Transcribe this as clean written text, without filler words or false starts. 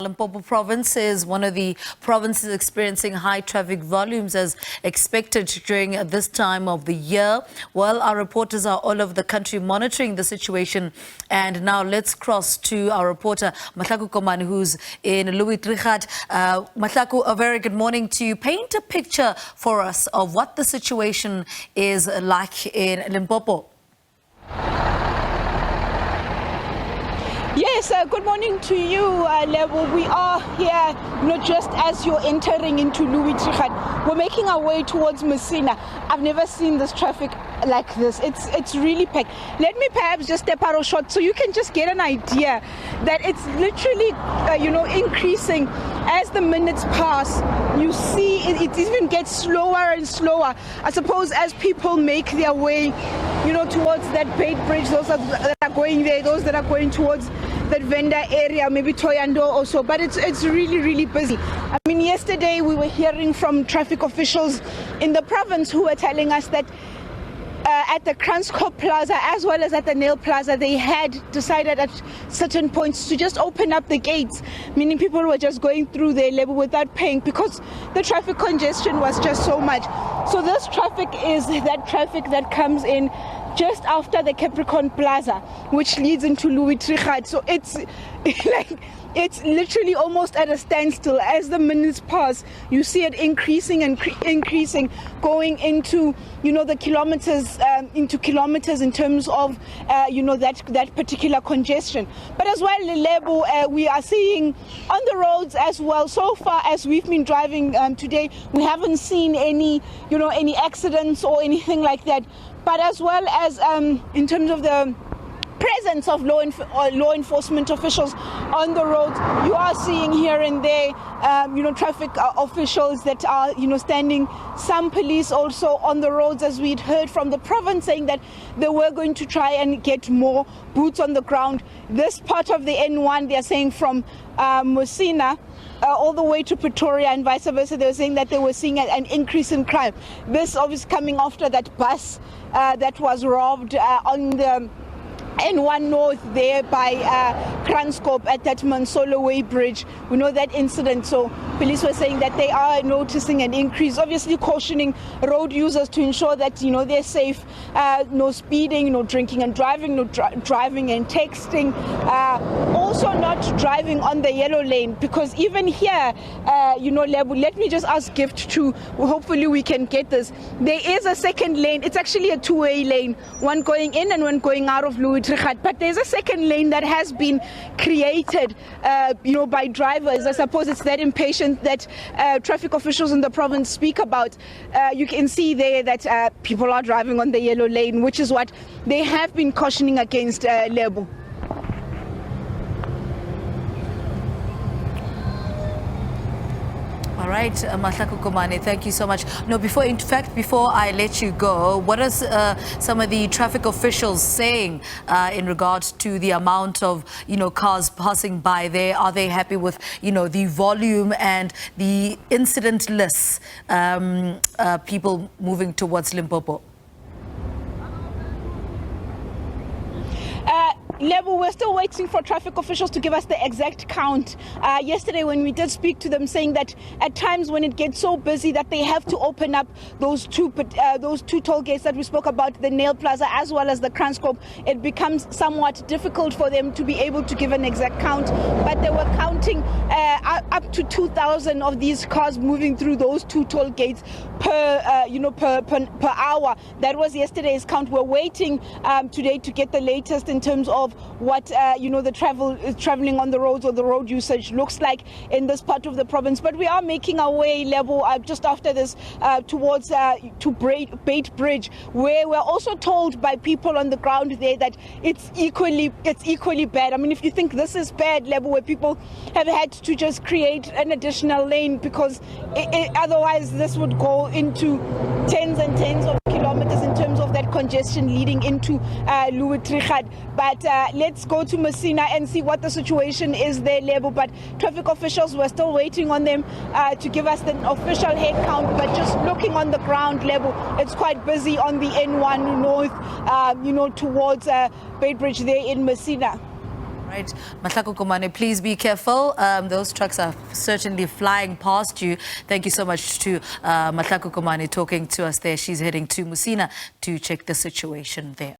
Limpopo province is one of the provinces experiencing high traffic volumes as expected during this time of the year. Well, our reporters are all over the country monitoring the situation. And now let's cross to our reporter, Mahlako Komane, who's in Louis Trichardt. Mahlako, a very good morning to you. Paint a picture for us of what the situation is like in Limpopo. Yes, good morning to you, Lebo. We are here, not just as you're entering into Louis Trichardt. We're making our way towards Messina. I've never seen this traffic like this. It's really packed. Let me perhaps just step out of shot so you can just get an idea that it's literally, increasing as the minutes pass. You see it even gets slower and slower. I suppose as people make their way, towards that Bait Bridge, those that are going there, those that are going towards that vendor area, maybe Toyando also, but it's really, really busy. I mean, yesterday we were hearing from traffic officials in the province who were telling us that at the Transcorp Plaza as well as at the Nail Plaza, they had decided at certain points to just open up the gates, meaning people were just going through their level without paying because the traffic congestion was just so much. So this traffic is that traffic that comes in just after the Capricorn Plaza, which leads into Louis Trichardt. So it's it's literally almost at a standstill. As the minutes pass, you see it increasing and increasing, going into the kilometers, into kilometers in terms of that particular congestion. But as well, Lebo, we are seeing on the roads as well. So far as we've been driving today, we haven't seen any any accidents or anything like that. But as well as in terms of the presence of law enforcement officials on the roads, you are seeing here and there, traffic officials that are, standing. Some police also on the roads, as we'd heard from the province, saying that they were going to try and get more boots on the ground. This part of the N1, they're saying from Messina all the way to Pretoria and vice versa, they were saying that they were seeing an increase in crime. This obviously coming after that bus that was robbed on the N1 North there by Transcorp at that Mansolo Way Bridge. We know that incident, so police were saying that they are noticing an increase, obviously cautioning road users to ensure that they're safe, no speeding, no drinking and driving, no driving and texting, also not driving on the yellow lane, because even here, let me just ask Gift to, hopefully we can get this. There is a second lane. It's actually a two-way lane, one going in and one going out of Louis Trichardt, but there's a second lane that has been created, by drivers. I suppose it's that impatient that traffic officials in the province speak about. You can see there that people are driving on the yellow lane, which is what they have been cautioning against, Lebo. All right, Mahlako Komane, thank you so much. No, before I let you go, what are some of the traffic officials saying in regards to the amount of, cars passing by there? Are they happy with, the volume and the incident lists, people moving towards Limpopo? Lebo, we're still waiting for traffic officials to give us the exact count. Yesterday when we did speak to them, saying that at times when it gets so busy that they have to open up those two toll gates that we spoke about, the Nail Plaza as well as the Transcorp, it becomes somewhat difficult for them to be able to give an exact count. But they were counting up to 2,000 of these cars moving through those two toll gates per hour. That was yesterday's count. We're waiting today to get the latest in terms of what the traveling on the roads or the road usage looks like in this part of the province. But we are making our way, Lebo, just after this towards to Bait Bridge, where we're also told by people on the ground there that it's equally bad. I mean, if you think this is bad, Lebo, where people have had to just create an additional lane because otherwise this would go into tens and tens of kilometers in terms of that congestion leading into Louis Trichardt. But let's go to Messina and see what the situation is there, Lebo. But traffic officials, we're still waiting on them to give us the official head count. But just looking on the ground, Lebo, it's quite busy on the N1 North, towards Bait Bridge there in Messina. Right, Mahlako Komane, please be careful. Those trucks are certainly flying past you. Thank you so much to Mahlako Komane talking to us there. She's heading to Musina to check the situation there.